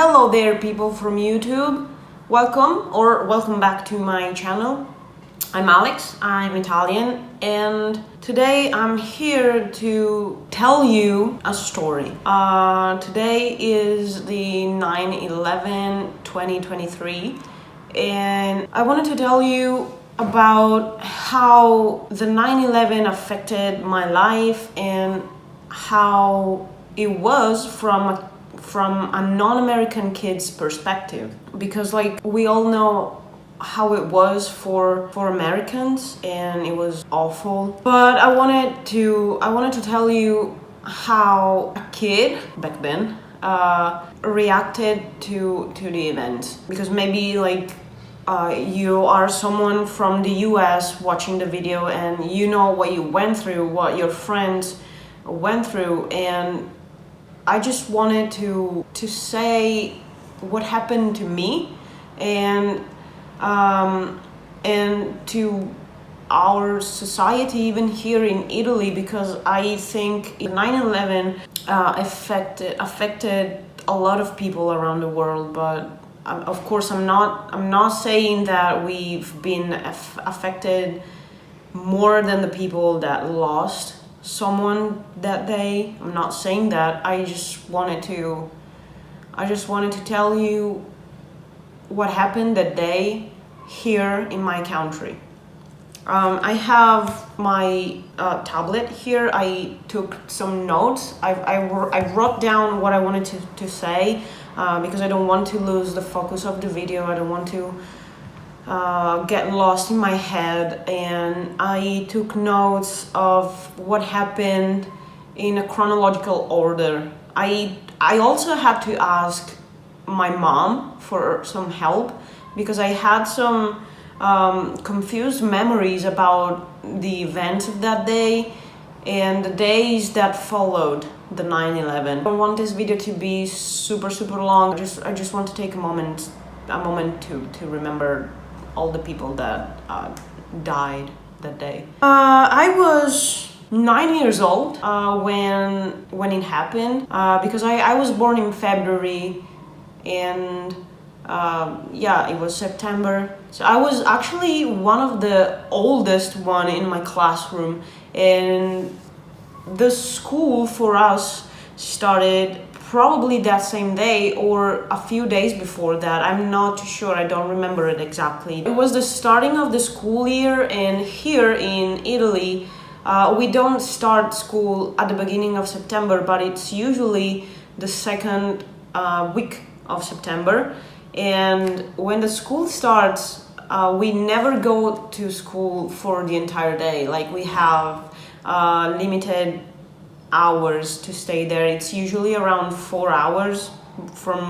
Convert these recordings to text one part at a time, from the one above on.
Hello there, people from YouTube. Welcome back to my channel. I'm Alex, I'm Italian, and today I'm here to tell you a story. Today is the 9/11/2023, and I wanted to tell you about how the 9/11 affected my life and how it was from a non-American kid's perspective, because we all know how it was for Americans, and it was awful. But I wanted to tell you how a kid back then reacted to the event, because maybe you are someone from the US watching the video and you know what you went through, what your friends went through, and I just wanted to say what happened to me and to our society, even here in Italy, because I think 9/11 affected a lot of people around the world. But of course, I'm not saying that we've been affected more than the people that lost someone that day. I'm not saying that. I just wanted to tell you what happened that day here in my country. I have my tablet here. I took some notes. I wrote down what I wanted to say because I don't want to lose the focus of the video. I don't want to get lost in my head, and I took notes of what happened in a chronological order. I also had to ask my mom for some help because I had some confused memories about the events of that day and the days that followed the 9/11. I don't want this video to be super long. I just want to take a moment to remember all the people that died that day. I was 9 years old when it happened, because I was born in February, and it was September. So I was actually one of the oldest one in my classroom, and the school for us started probably that same day or a few days before that. I'm not too sure, I don't remember it exactly. It was the starting of the school year, and here in Italy, we don't start school at the beginning of September, but it's usually the second week of September. And when the school starts, we never go to school for the entire day. We have limited hours to stay there. It's usually around 4 hours, from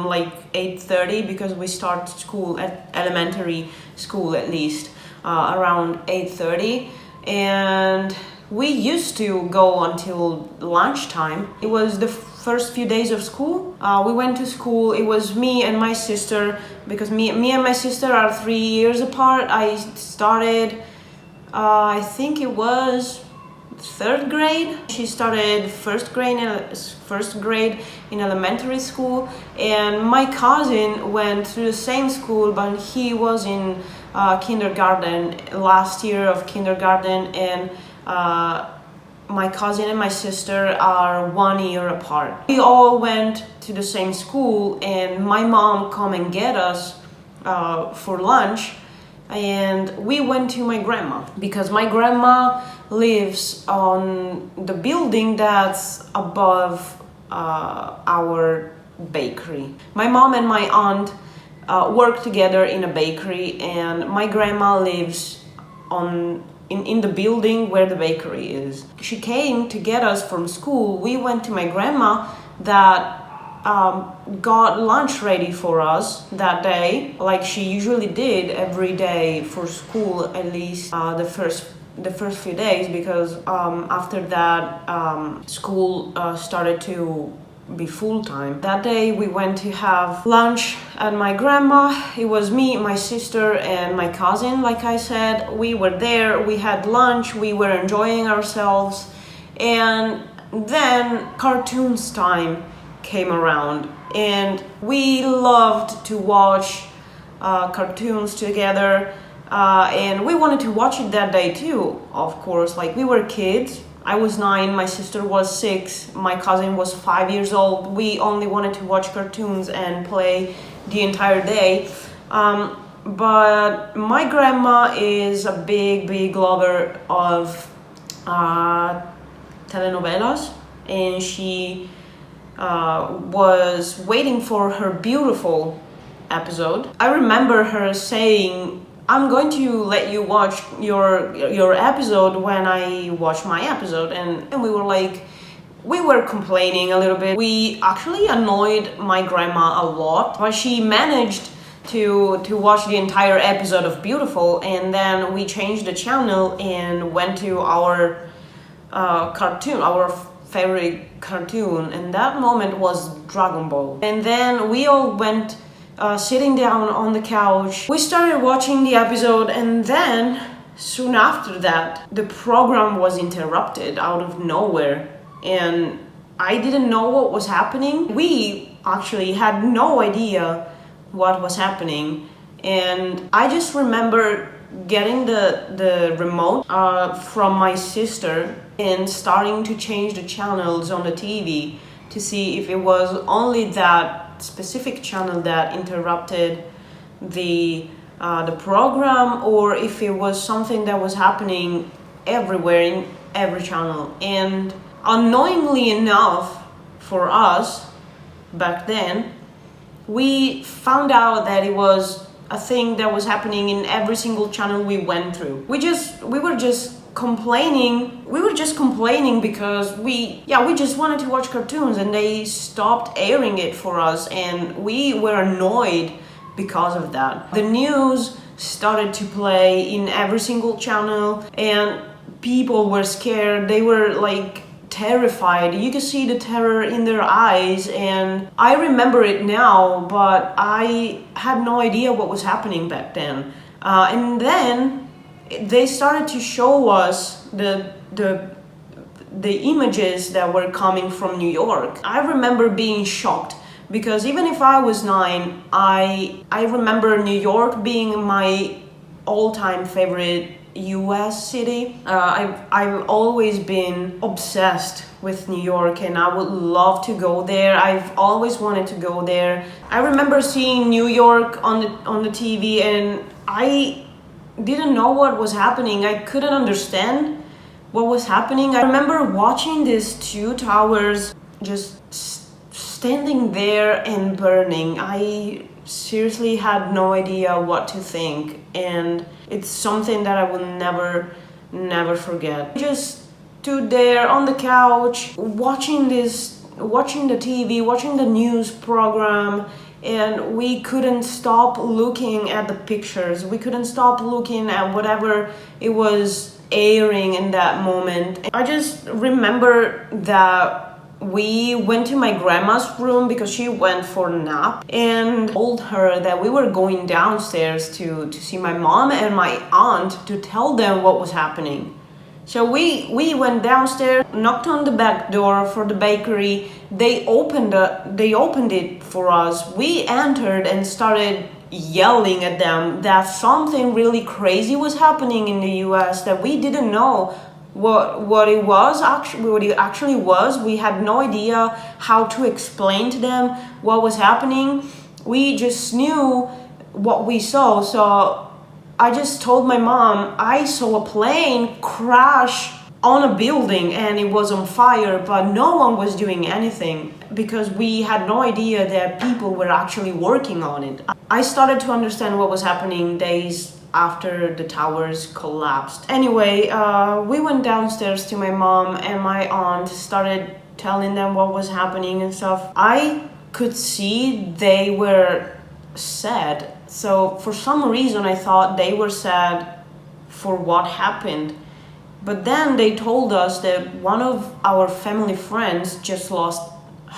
8:30, because we start school at elementary school at least around 8:30, and we used to go until lunchtime. It was the first few days of school. We went to school. It was me and my sister, because me and my sister are 3 years apart. I started I think it was third grade. She started first grade in elementary school, and my cousin went to the same school, but he was in kindergarten, last year of kindergarten, and my cousin and my sister are 1 year apart. We all went to the same school, and my mom come and get us for lunch, and we went to my grandma, because my grandma lives on the building that's above our bakery. My mom and my aunt work together in a bakery, and my grandma lives in the building where the bakery is. She came to get us from school. We went to my grandma that got lunch ready for us that day, like she usually did every day for school, at least the first few days, because after that school started to be full-time. That day we went to have lunch at my grandma. It was me, my sister, and my cousin. Like I said, we were there, we had lunch, we were enjoying ourselves, and then cartoons time came around, and we loved to watch cartoons together, and we wanted to watch it that day too, of course. Like, we were kids. I was 9, my sister was 6, my cousin was 5 years old. We only wanted to watch cartoons and play the entire day. But my grandma is a big lover of telenovelas, and she was waiting for her beautiful episode. I remember her saying, "I'm going to let you watch your episode when I watch my episode," and we were complaining a little bit. We actually annoyed my grandma a lot, but she managed to watch the entire episode of Beautiful, and then we changed the channel and went to our cartoon, our favorite cartoon, and that moment was Dragon Ball. And then we all went sitting down on the couch. We started watching the episode, and then soon after that, the program was interrupted out of nowhere, and I didn't know what was happening. We actually had no idea what was happening, and I just remember getting the remote from my sister and starting to change the channels on the TV to see if it was only that specific channel that interrupted the program, or if it was something that was happening everywhere in every channel. And unknowingly enough for us back then, we found out that it was a thing that was happening in every single channel we went through. We were just complaining. We were just complaining because we just wanted to watch cartoons, and they stopped airing it for us, and we were annoyed because of that. The news started to play in every single channel, and people were scared. They were like terrified. You could see the terror in their eyes, and I remember it now, but I had no idea what was happening back then. And then they started to show us the images that were coming from New York. I remember being shocked, because even if I was 9, I remember New York being my all-time favorite US city. I've always been obsessed with New York, and I would love to go there. I've always wanted to go there. I remember seeing New York on the TV, and I didn't know what was happening. I couldn't understand what was happening. I remember watching these 2 towers just standing there and burning. I seriously had no idea what to think, and it's something that I will never forget. Just stood there on the couch watching the TV, watching the news program, and we couldn't stop looking at the pictures. We couldn't stop looking at whatever it was airing in that moment. I just remember that we went to my grandma's room because she went for a nap, and told her that we were going downstairs to see my mom and my aunt to tell them what was happening. So we went downstairs, knocked on the back door for the bakery. They opened it for us. We entered and started yelling at them that something really crazy was happening in the US, that we didn't know what it actually was. We had no idea how to explain to them what was happening. We just knew what we saw. So I just told my mom, I saw a plane crash on a building and it was on fire, but no one was doing anything because we had no idea that people were actually working on it. I started to understand what was happening days after the towers collapsed. Anyway, we went downstairs to my mom, and my aunt started telling them what was happening and stuff. I could see they were sad. So for some reason I thought they were sad for what happened. But then they told us that one of our family friends just lost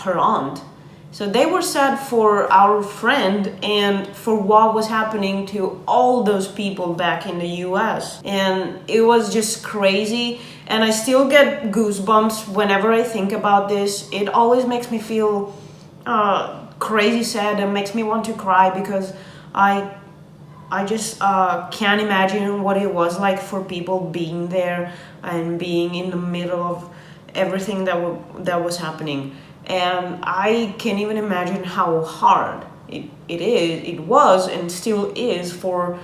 her aunt. So they were sad for our friend and for what was happening to all those people back in the US. And it was just crazy. And I still get goosebumps whenever I think about this. It always makes me feel crazy sad and makes me want to cry because I I just can't imagine what it was like for people being there and being in the middle of everything that was happening. And I can't even imagine how hard it was, and still is for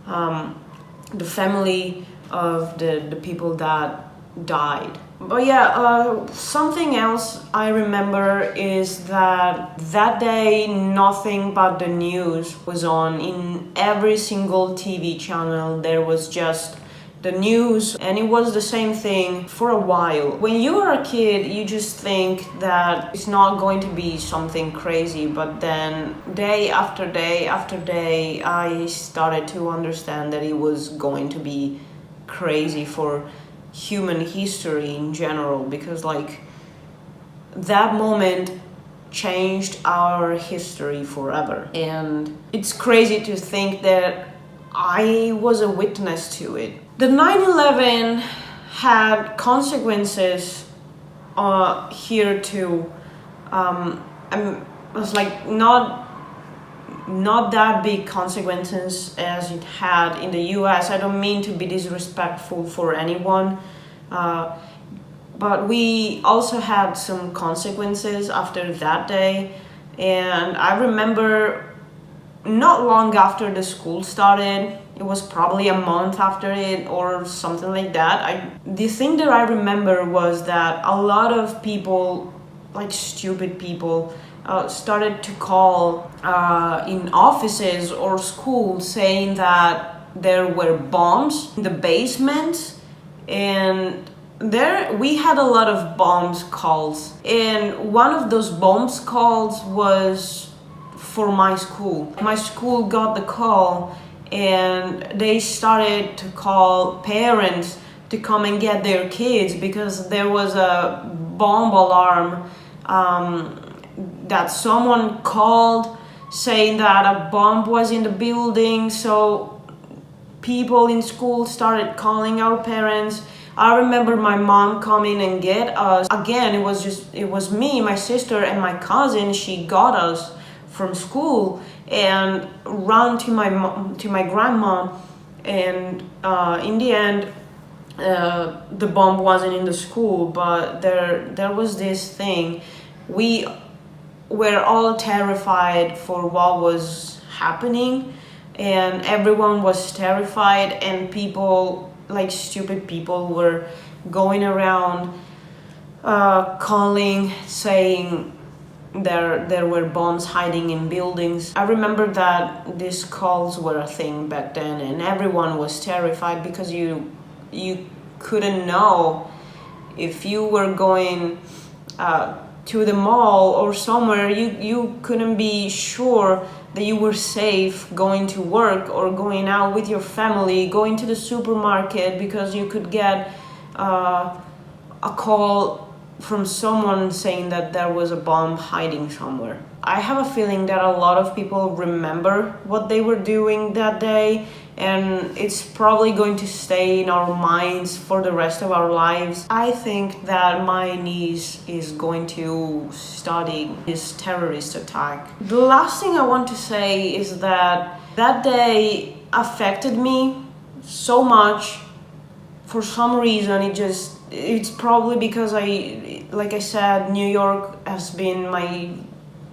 the family of the people that died. But yeah, something else I remember is that that day nothing but the news was on. In every single TV channel there was just the news, and it was the same thing for a while. When you are a kid, you just think that it's not going to be something crazy, but then day after day after day, I started to understand that it was going to be crazy for human history in general, because like that moment changed our history forever. And it's crazy to think that I was a witness to it. The 9/11 had consequences here too. It was like not that big consequences as it had in the US. I don't mean to be disrespectful for anyone, but we also had some consequences after that day. And I remember not long after the school started, it was probably a month after it or something like that. The thing that I remember was that a lot of people, like stupid people, started to call in offices or schools saying that there were bombs in the basement. And there we had a lot of bombs calls, and one of those bombs calls was for my school. My school got the call, and they started to call parents to come and get their kids because there was a bomb alarm that someone called saying that a bomb was in the building. So people in school started calling our parents. I remember my mom coming and get us. Again, it was me, my sister, and my cousin. She got us from school and ran to my grandma. And in the end, the bomb wasn't in the school, but there was this thing. We were all terrified for what was happening, and everyone was terrified, and people, like stupid people, were going around calling, saying there were bombs hiding in buildings. I remember that these calls were a thing back then, and everyone was terrified because you couldn't know if you were going to the mall or somewhere. You couldn't be sure that you were safe going to work or going out with your family, going to the supermarket, because you could get a call from someone saying that there was a bomb hiding somewhere. I have a feeling that a lot of people remember what they were doing that day, and it's probably going to stay in our minds for the rest of our lives. I think that my niece is going to study this terrorist attack. The last thing I want to say is that that day affected me so much. For some reason, it's probably because like I said, New York has been my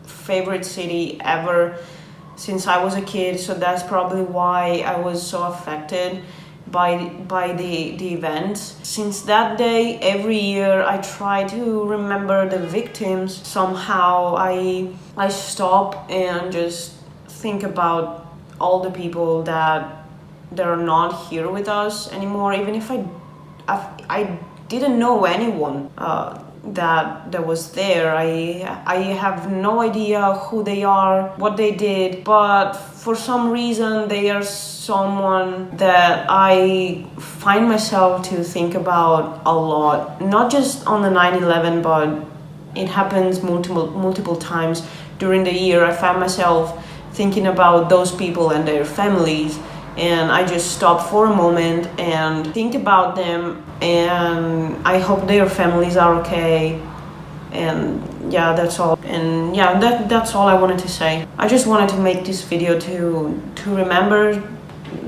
favorite city ever since I was a kid, so that's probably why I was so affected by the events. Since that day, every year I try to remember the victims. Somehow I stop and just think about all the people that are not here with us anymore. Even if I didn't know anyone that was there. I have no idea who they are, what they did, but for some reason they are someone that I find myself to think about a lot. Not just on the 9/11, but it happens multiple times during the year. I find myself thinking about those people and their families, and I just stop for a moment and think about them, and I hope their families are okay. And yeah, that's all. And yeah, that's all I wanted to say. I just wanted to make this video to remember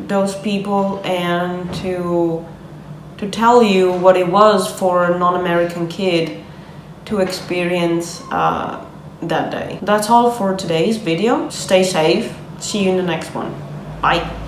those people and to tell you what it was for a non-American kid to experience that day. That's all for today's video. Stay safe. See you in the next one. Bye.